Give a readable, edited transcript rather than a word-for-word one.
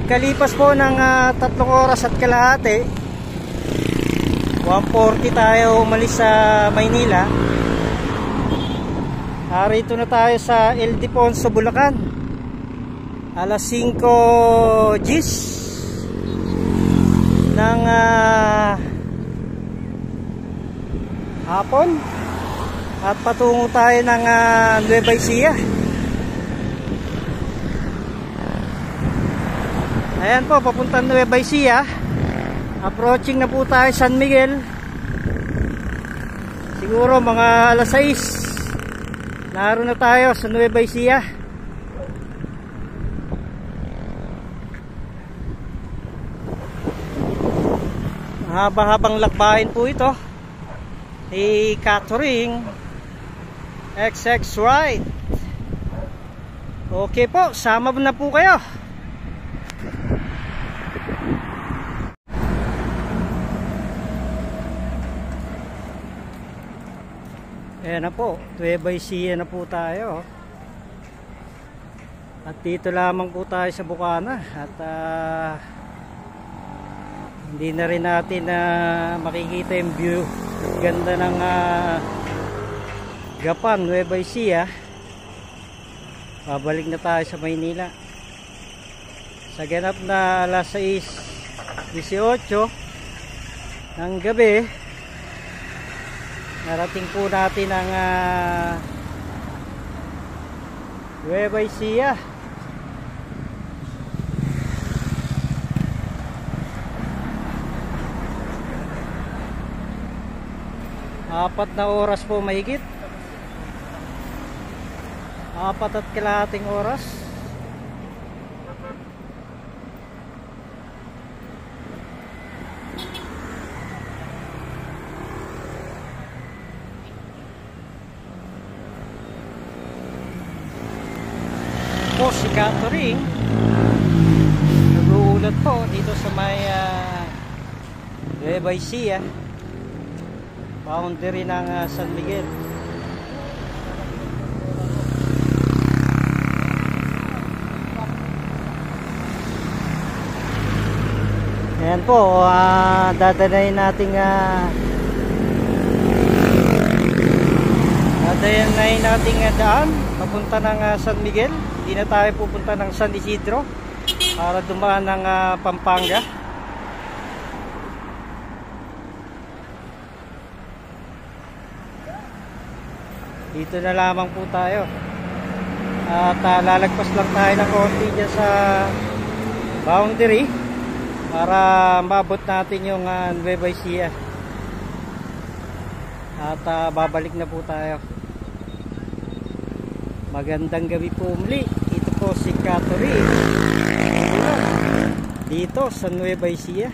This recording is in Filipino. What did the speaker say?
Pagkalipas po ng 3 oras at kalahati, 1:40 tayo umalis sa Maynila. Narito na tayo sa Ildefonso, Bulacan. Alas 5 GIS ng hapon at patungo tayo ng Nueva Ecija. Ayan po, papuntang Nueva Ecija. Approaching na po tayo San Miguel. Siguro mga alas 6 naroon na tayo sa Nueva Ecija. Mahaba-habang lakbayin po ito ni Catering XX Ride. Okay po, sama na po kayo. Ayan na po, Nueva Ecija na po tayo. At dito lamang po tayo sa Bukana. At hindi na rin natin makikita yung view. Ganda ng Gapan, Nueva Ecija. Babalik na tayo sa Maynila. Sa ganap na alas 6:18 ng gabi, narating po natin ang Nueva Ecija. Apat na oras po mahigit. 4 at kalahating oras. Po si Catering nag-uulat po dito sa may Nueva Ecija, boundary ng San Miguel. Ayan po, dadanayin natin daan papunta ng San Miguel. Hindi na tayo pupunta ng San Isidro para dumaan ng Pampanga. Dito na lamang po tayo. At lalagpas lang tayo ng konti dyan sa boundary para mabot natin yung Nueva Ecija. At babalik na po tayo. Magandang gabi po muli. Ito po si Catering dito sa Nueva Ecija.